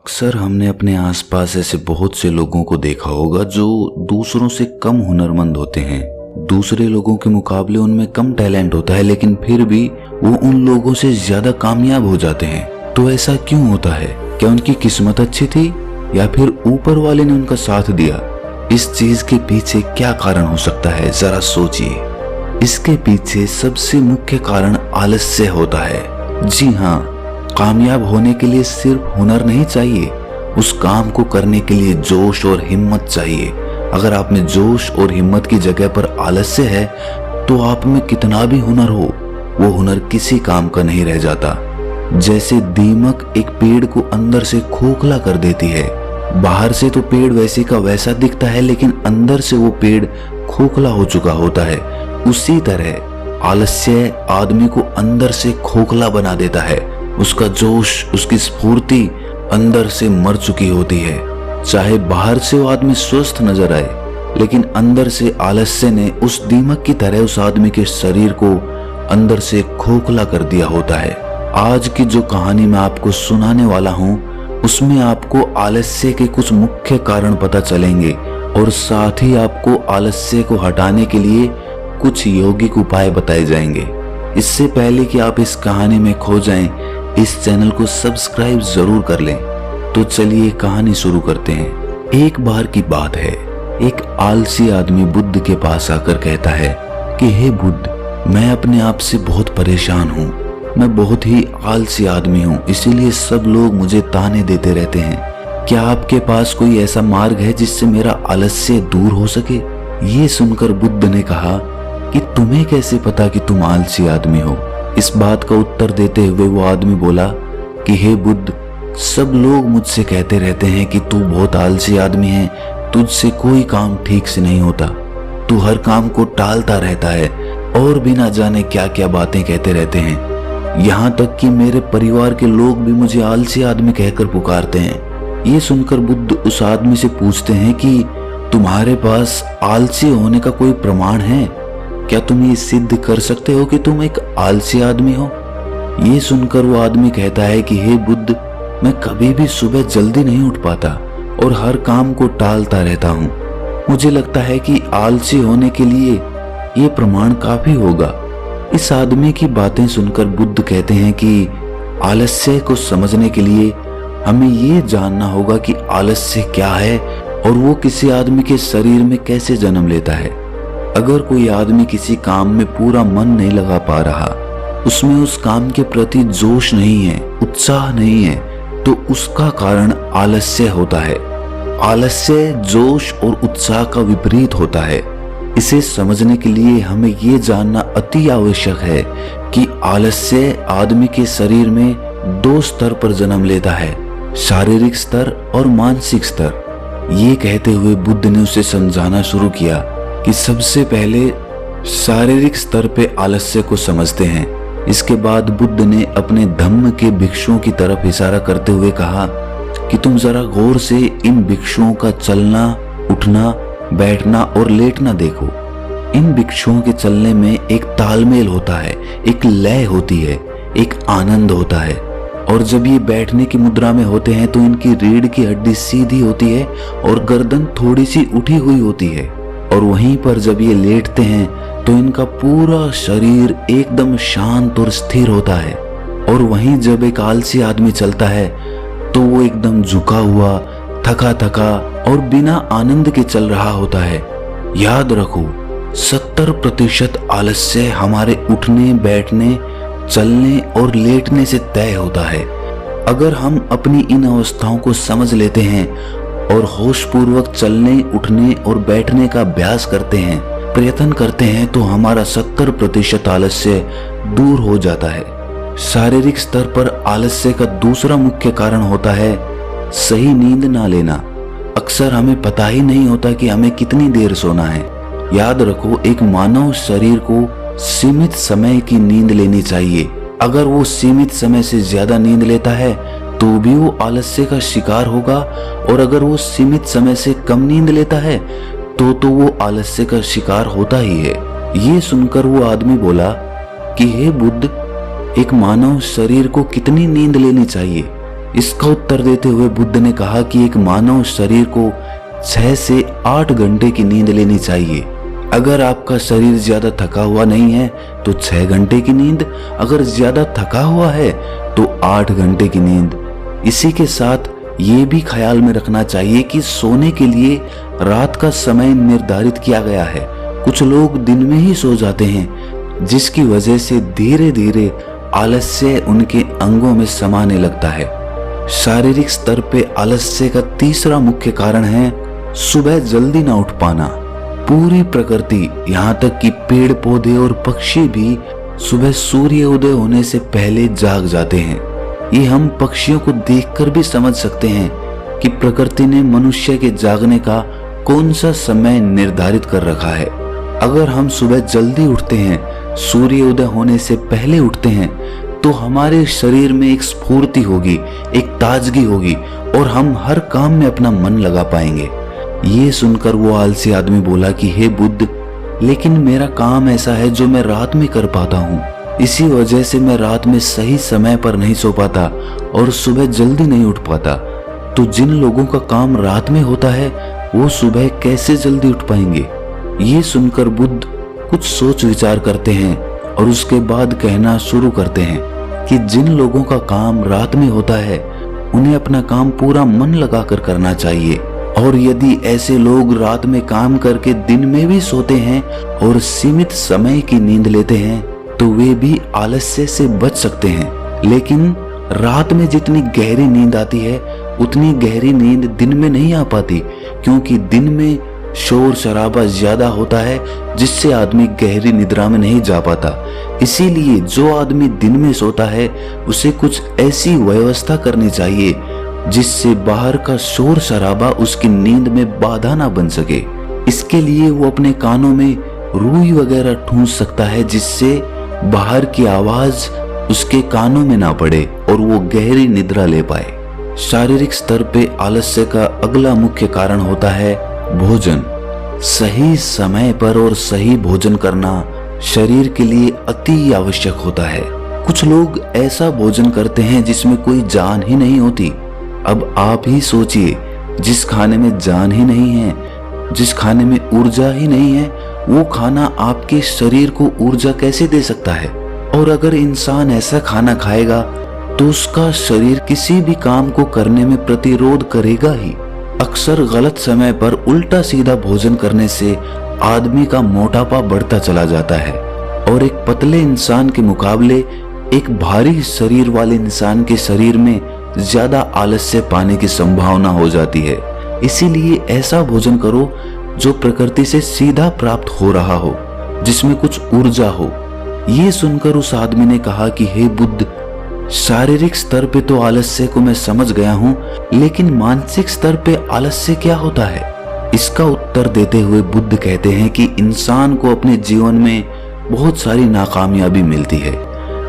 अक्सर हमने अपने आसपास ऐसे बहुत से लोगों को देखा होगा जो दूसरों से कम हुनरमंद होते हैं। दूसरे लोगों के मुकाबले उनमें कम टैलेंट होता है, लेकिन फिर भी वो उन लोगों से ज्यादा कामयाब हो जाते हैं। तो ऐसा क्यों होता है? क्या उनकी किस्मत अच्छी थी या फिर ऊपर वाले ने उनका साथ दिया? इस चीज के पीछे क्या कारण हो सकता है, जरा सोचिए। इसके पीछे सबसे मुख्य कारण आलस्य होता है। जी हाँ, कामयाब होने के लिए सिर्फ हुनर नहीं चाहिए, उस काम को करने के लिए जोश और हिम्मत चाहिए। अगर आप में जोश और हिम्मत की जगह पर आलस्य है तो आप में कितना भी हुनर हो, वो हुनर किसी काम का नहीं रह जाता। जैसे दीमक एक पेड़ को अंदर से खोखला कर देती है। बाहर से तो पेड़ वैसे का वैसा दिखता है, लेकिन अंदर से वो पेड़ खोखला हो चुका होता है। उसी तरह आलस्य आदमी को अंदर से खोखला बना देता है। उसका जोश, उसकी स्फूर्ति अंदर से मर चुकी होती है। चाहे बाहर से वो आदमी स्वस्थ नजर आए, लेकिन अंदर से आलस्य ने उस दीमक की तरह उस आदमी के शरीर को अंदर से खोखला कर दिया होता है। आज की जो कहानी मैं आपको सुनाने वाला हूँ, उसमें आपको आलस्य के कुछ मुख्य कारण पता चलेंगे और साथ ही आपको आलस्य को हटाने के लिए कुछ यौगिक उपाय बताए जाएंगे। इससे पहले कि आप इस कहानी में खो जाएं, इस चैनल को सब्सक्राइब जरूर कर लें। तो चलिए कहानी शुरू करते हैं। एक बार की बात है, एक आलसी आदमी बुद्ध के पास आकर कहता है कि हे बुद्ध, मैं अपने आप से बहुत परेशान हूँ। मैं बहुत ही आलसी आदमी हूँ, इसीलिए सब लोग मुझे ताने देते रहते हैं। क्या आपके पास कोई ऐसा मार्ग है जिससे मेरा आलस्य दूर हो सके? ये सुनकर बुद्ध ने कहा कि तुम्हें कैसे पता कि तुम आलसी आदमी हो? इस बात का उत्तर देते हुए वो आदमी बोला कि हे बुद्ध, सब लोग मुझसे कहते रहते हैं कि तू बहुत आलसी आदमी है, तुझसे कोई काम ठीक से नहीं होता, तू हर काम को टालता रहता है और भी ना जाने क्या क्या बातें कहते रहते हैं। यहाँ तक कि मेरे परिवार के लोग भी मुझे आलसी आदमी कहकर पुकारते हैं। ये सुनकर बुद्ध उस आदमी से पूछते हैं कि तुम्हारे पास आलसी होने का कोई प्रमाण है? क्या तुम ये सिद्ध कर सकते हो कि तुम एक आलसी आदमी हो? ये सुनकर वो आदमी कहता है कि हे बुद्ध, मैं कभी भी सुबह जल्दी नहीं उठ पाता और हर काम को टालता रहता हूँ। मुझे लगता है कि आलसी होने के लिए ये प्रमाण काफी होगा। इस आदमी की बातें सुनकर बुद्ध कहते हैं कि आलस्य को समझने के लिए हमें ये जानना होगा कि आलस्य क्या है और वो किसी आदमी के शरीर में कैसे जन्म लेता है। अगर कोई आदमी किसी काम में पूरा मन नहीं लगा पा रहा, उसमें उस काम के प्रति जोश नहीं है, उत्साह नहीं है, तो उसका कारण आलस्य होता है। आलस्य जोश और उत्साह का विपरीत होता है। इसे समझने के लिए हमें ये जानना अति आवश्यक है कि आलस्य आदमी के शरीर में दो स्तर पर जन्म लेता है, शारीरिक स्तर और मानसिक स्तर। ये कहते हुए बुद्ध ने उसे समझाना शुरू किया कि सबसे पहले शारीरिक स्तर पे आलस्य को समझते हैं। इसके बाद बुद्ध ने अपने धम्म के भिक्षुओं की तरफ इशारा करते हुए कहा कि तुम जरा गौर से इन भिक्षुओं का चलना, उठना, बैठना और लेटना देखो। इन भिक्षुओं के चलने में एक तालमेल होता है, एक लय होती है, एक आनंद होता है। और जब ये बैठने की मुद्रा में होते हैं तो इनकी रीढ़ की हड्डी सीधी होती है और गर्दन थोड़ी सी उठी हुई होती है। और वहीं पर जब ये लेटते हैं तो इनका पूरा शरीर एकदम शांत और स्थिर होता है। और वहीं जब एक आलसी आदमी चलता है तो वो एकदम झुका हुआ, थका थका और बिना आनंद के चल रहा होता है। याद रखो, 70% आलस्य हमारे उठने, बैठने, चलने और लेटने से तय होता है। अगर हम अपनी इन अवस्थाओं को समझ लेते हैं और होशपूर्वक चलने, उठने और बैठने का अभ्यास करते हैं, प्रयत्न करते हैं, तो हमारा 70% आलस्य दूर हो जाता है। शारीरिक स्तर पर आलस्य का दूसरा मुख्य कारण होता है सही नींद ना लेना। अक्सर हमें पता ही नहीं होता कि हमें कितनी देर सोना है। याद रखो, एक मानव शरीर को सीमित समय की नींद लेनी चाहिए। अगर वो सीमित समय से ज्यादा नींद लेता है तो भी वो आलस्य का शिकार होगा, और अगर वो सीमित समय से कम नींद लेता है तो वो आलस्य का शिकार होता ही है। ये सुनकर वो आदमी बोला कि हे बुद्ध, एक मानव शरीर को कितनी नींद लेनी चाहिए? इसका उत्तर देते हुए बुद्ध ने कहा कि एक मानव शरीर को 6 से 8 घंटे की नींद लेनी चाहिए। अगर आपका शरीर ज्यादा थका हुआ नहीं है तो 6 घंटे की नींद, अगर ज्यादा थका हुआ है तो 8 घंटे की नींद। इसी के साथ ये भी ख्याल में रखना चाहिए कि सोने के लिए रात का समय निर्धारित किया गया है। कुछ लोग दिन में ही सो जाते हैं, जिसकी वजह से धीरे धीरे आलस्य उनके अंगों में समाने लगता है। शारीरिक स्तर पे आलस्य का तीसरा मुख्य कारण है सुबह जल्दी ना उठ पाना। पूरी प्रकृति, यहाँ तक कि पेड़ पौधे और पक्षी भी सुबह सूर्य उदय होने से पहले जाग जाते हैं। ये हम पक्षियों को देखकर भी समझ सकते हैं कि प्रकृति ने मनुष्य के जागने का कौन सा समय निर्धारित कर रखा है। अगर हम सुबह जल्दी उठते हैं, सूर्य उदय होने से पहले उठते हैं, तो हमारे शरीर में एक स्फूर्ति होगी, एक ताजगी होगी और हम हर काम में अपना मन लगा पाएंगे। ये सुनकर वो आलसी आदमी बोला कि हे बुद्ध, लेकिन मेरा काम ऐसा है जो मैं रात में कर पाता हूँ। इसी वजह से मैं रात में सही समय पर नहीं सो पाता और सुबह जल्दी नहीं उठ पाता। तो जिन लोगों का काम रात में होता है वो सुबह कैसे जल्दी उठ पाएंगे? ये सुनकर बुद्ध कुछ सोच विचार करते हैं और उसके बाद कहना शुरू करते हैं कि जिन लोगों का काम रात में होता है उन्हें अपना काम पूरा मन लगाकर करना चाहिए, और यदि ऐसे लोग रात में काम करके दिन में भी सोते हैं और सीमित समय की नींद लेते हैं तो वे भी आलस्य से बच सकते हैं। लेकिन रात में जितनी गहरी नींद आती है उतनी गहरी नींद दिन में नहीं आ पाती, क्योंकि दिन में शोर शराबा ज्यादा होता है जिससे आदमी गहरी निद्रा में नहीं जा पाता। इसीलिए जो आदमी दिन में सोता है उसे कुछ ऐसी व्यवस्था करनी चाहिए जिससे बाहर का शोर शराबा उसकी नींद में बाधा ना बन सके। इसके लिए वो अपने कानों में रुई वगैरह ठूंस सकता है जिससे बाहर की आवाज उसके कानों में ना पड़े और वो गहरी निद्रा ले पाए। शारीरिक स्तर पे आलस्य का अगला मुख्य कारण होता है भोजन। सही समय पर और सही भोजन करना शरीर के लिए अति आवश्यक होता है। कुछ लोग ऐसा भोजन करते हैं जिसमें कोई जान ही नहीं होती। अब आप ही सोचिए, जिस खाने में जान ही नहीं है, जिस खाने में ऊर्जा ही नहीं है, वो खाना आपके शरीर को ऊर्जा कैसे दे सकता है? और अगर इंसान ऐसा खाना खाएगा तो उसका शरीर किसी भी काम को करने में प्रतिरोध करेगा ही। अक्सर गलत समय पर उल्टा सीधा भोजन करने से आदमी का मोटापा बढ़ता चला जाता है और एक पतले इंसान के मुकाबले एक भारी शरीर वाले इंसान के शरीर में ज्यादा आलस्य पाने की संभावना हो जाती है। इसीलिए ऐसा भोजन करो जो प्रकृति से सीधा प्राप्त हो रहा हो, जिसमें कुछ ऊर्जा हो। ये सुनकर उस आदमी ने कहा कि हे बुद्ध, शारीरिक स्तर पे तो आलस्य को मैं समझ गया हूँ, लेकिन मानसिक स्तर पे आलस्य क्या होता है? इसका उत्तर देते हुए बुद्ध कहते हैं कि इंसान को अपने जीवन में बहुत सारी नाकामयाबी मिलती है।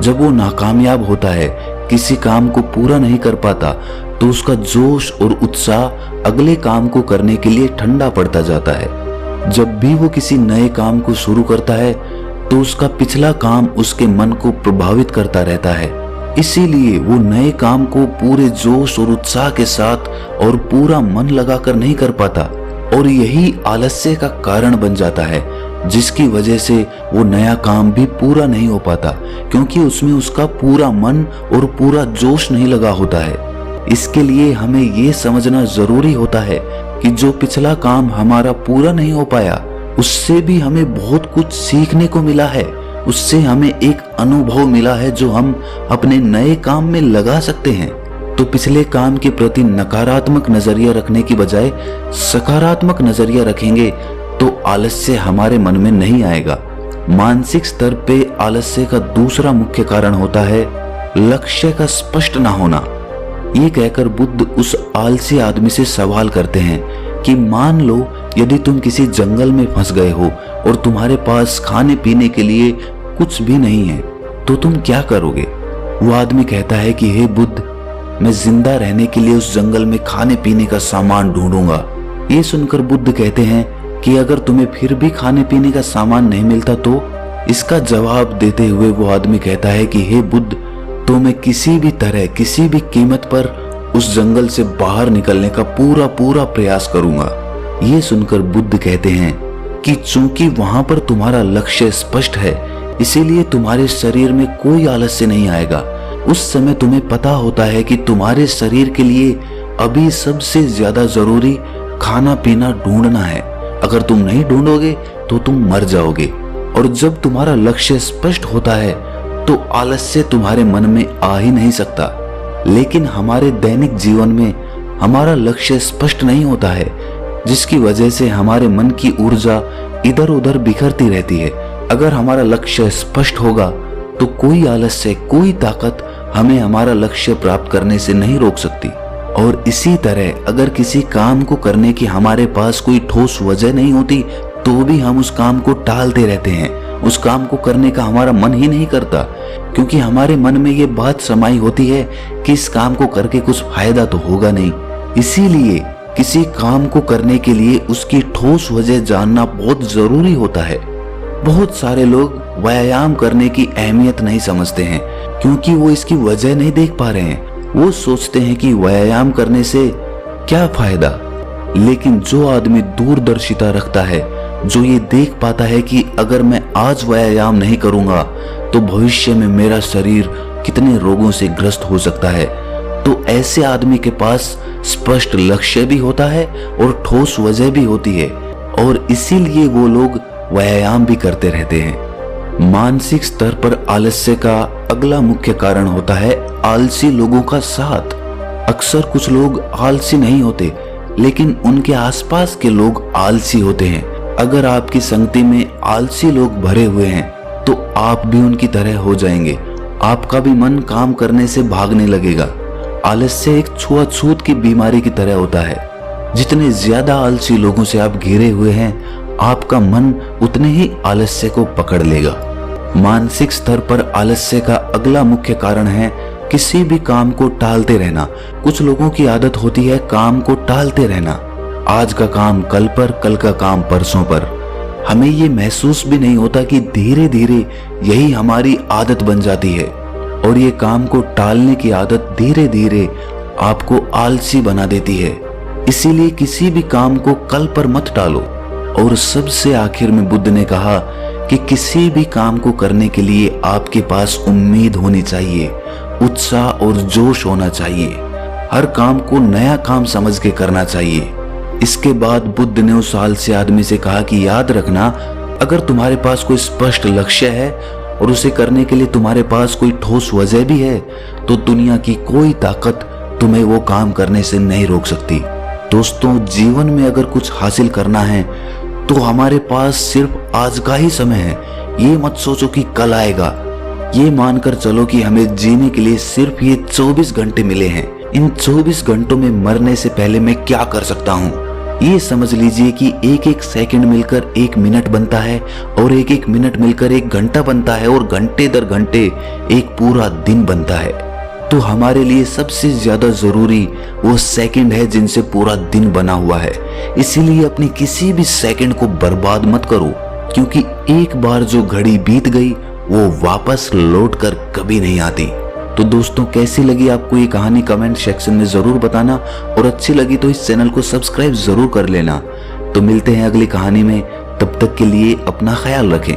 जब वो नाकामयाब होता है, किसी काम को पूरा नहीं कर पाता, तो उसका जोश और उत्साह अगले काम को करने के लिए ठंडा पड़ता जाता है। जब भी वो किसी नए काम को शुरू करता है तो उसका पिछला काम उसके मन को प्रभावित करता रहता है। इसीलिए वो नए काम को पूरे जोश और उत्साह के साथ और पूरा मन लगाकर नहीं कर पाता, और यही आलस्य का कारण बन जाता है, जिसकी वजह से वो नया काम भी पूरा नहीं हो पाता, क्योंकि उसमें उसका पूरा मन और पूरा जोश नहीं लगा होता है। इसके लिए हमें ये समझना जरूरी होता है कि जो पिछला काम हमारा पूरा नहीं हो पाया, उससे भी हमें बहुत कुछ सीखने को मिला है। उससे हमें एक अनुभव मिला है जो हम अपने नए काम में लगा सकते हैं। तो पिछले काम के प्रति नकारात्मक नजरिया रखने की बजाय सकारात्मक नजरिया रखेंगे तो आलस्य हमारे मन में नहीं आएगा। मानसिक स्तर पे आलस्य का दूसरा मुख्य कारण होता है लक्ष्य का स्पष्ट ना होना। ये कहकर बुद्ध उस आलसी आदमी से सवाल करते हैं कि मान लो यदि तुम किसी जंगल में फंस गए हो और तुम्हारे पास खाने पीने के लिए कुछ भी नहीं है, तो तुम क्या करोगे? वो आदमी कहता है कि हे बुद्ध, मैं जिंदा रहने के लिए उस जंगल में खाने पीने का सामान ढूंढूंगा। ये सुनकर बुद्ध कहते हैं कि अगर तुम्हें फिर भी खाने पीने का सामान नहीं मिलता तो? इसका जवाब देते हुए वो आदमी कहता है कि हे बुद्ध, तो मैं किसी भी तरह, किसी भी कीमत पर उस जंगल से बाहर निकलने का पूरा प्रयास करूंगा। ये सुनकर बुद्ध कहते हैं कि चूंकि वहां पर तुम्हारा लक्ष्य स्पष्ट है, इसीलिए तुम्हारे शरीर में कोई आलस्य नहीं आएगा। उस समय तुम्हें पता होता है कि तुम्हारे शरीर के लिए अभी सबसे ज्यादा जरूरी खाना पीना ढूंढना है। अगर तुम नहीं ढूंढोगे तो तुम मर जाओगे। और जब तुम्हारा लक्ष्य स्पष्ट होता है तो आलस्य तुम्हारे मन में आ ही नहीं सकता। लेकिन हमारे दैनिक जीवन में हमारा लक्ष्य स्पष्ट नहीं होता है, जिसकी वजह से हमारे मन की ऊर्जा इधर उधर बिखरती रहती है। अगर हमारा लक्ष्य स्पष्ट होगा तो कोई आलस्य, कोई ताकत हमें हमारा लक्ष्य प्राप्त करने से नहीं रोक सकती। और इसी तरह अगर किसी काम को करने की हमारे पास कोई ठोस वजह नहीं होती तो भी हम उस काम को टालते रहते हैं। उस काम को करने का हमारा मन ही नहीं करता, क्योंकि हमारे मन में ये बात समाई होती है कि इस काम को करके कुछ फायदा तो होगा नहीं। इसीलिए किसी काम को करने के लिए उसकी ठोस वजह जानना बहुत जरूरी होता है। बहुत सारे लोग व्यायाम करने की अहमियत नहीं समझते हैं, क्योंकि वो इसकी वजह नहीं देख पा रहे हैं। वो सोचते हैं कि व्यायाम करने से क्या फायदा। लेकिन जो आदमी दूरदर्शिता रखता है, जो ये देख पाता है कि अगर मैं आज व्यायाम नहीं करूंगा तो भविष्य में मेरा शरीर कितने रोगों से ग्रस्त हो सकता है, तो ऐसे आदमी के पास स्पष्ट लक्ष्य भी होता है और ठोस वजह भी होती है, और इसीलिए वो लोग व्यायाम भी करते रहते हैं। मानसिक स्तर पर आलस्य का अगला मुख्य कारण होता है आलसी लोगों का साथ। अक्सर कुछ लोग आलसी नहीं होते, लेकिन उनके आसपास के लोग आलसी होते हैं। अगर आपकी संगति में आलसी लोग भरे हुए हैं तो आप भी उनकी तरह हो जाएंगे। आपका भी मन काम करने से भागने लगेगा। आलस्य एक छुआछूत की बीमारी की तरह होता है। जितने ज्यादा आलसी लोगों से आप घिरे हुए हैं, आपका मन उतने ही आलस्य को पकड़ लेगा। मानसिक स्तर पर आलस्य का अगला मुख्य कारण है किसी भी काम को टालते रहना। कुछ लोगों की आदत होती है काम को टालते रहना। आज का काम कल पर, कल का काम परसों पर। हमें ये महसूस भी नहीं होता कि धीरे धीरे यही हमारी आदत बन जाती है, और ये काम को टालने की आदत धीरे धीरे आपको आलसी बना देती है। इसीलिए किसी भी काम को कल पर मत टालो। और सबसे आखिर में बुद्ध ने कहा कि किसी भी काम को करने के लिए आपके पास उम्मीद होनी चाहिए, उत्साह और जोश होना चाहिए। हर काम को नया काम समझ के करना चाहिए। इसके बाद बुद्ध ने उस आलसी आदमी से कहा कि याद रखना, अगर तुम्हारे पास कोई स्पष्ट लक्ष्य है और उसे करने के लिए तुम्हारे पास कोई ठोस वजह भी है, तो दुनिया की कोई ताकत तुम्हें वो काम करने से नहीं रोक सकती। दोस्तों, जीवन में अगर कुछ हासिल करना है तो हमारे पास सिर्फ आज का ही समय है। ये मत सोचो कि कल आएगा। ये मानकर चलो कि हमें जीने के लिए सिर्फ ये 24 घंटे मिले हैं। इन 24 घंटों में मरने से पहले मैं क्या कर सकता हूँ, ये समझ लीजिए कि एक एक सेकंड मिलकर एक मिनट बनता है, और एक एक मिनट मिलकर एक घंटा बनता है, और घंटे दर घंटे एक पूरा दिन बनता है। तो हमारे लिए सबसे ज्यादा जरूरी वो सेकंड है जिनसे पूरा दिन बना हुआ है। इसीलिए अपनी किसी भी सेकंड को बर्बाद मत करो, क्योंकि एक बार जो घड़ी बीत गई वो वापस लौट कर कभी नहीं आती। तो दोस्तों, कैसी लगी आपको ये कहानी कमेंट सेक्शन में जरूर बताना, और अच्छी लगी तो इस चैनल को सब्सक्राइब जरूर कर लेना। तो मिलते हैं अगली कहानी में, तब तक के लिए अपना ख्याल रखें।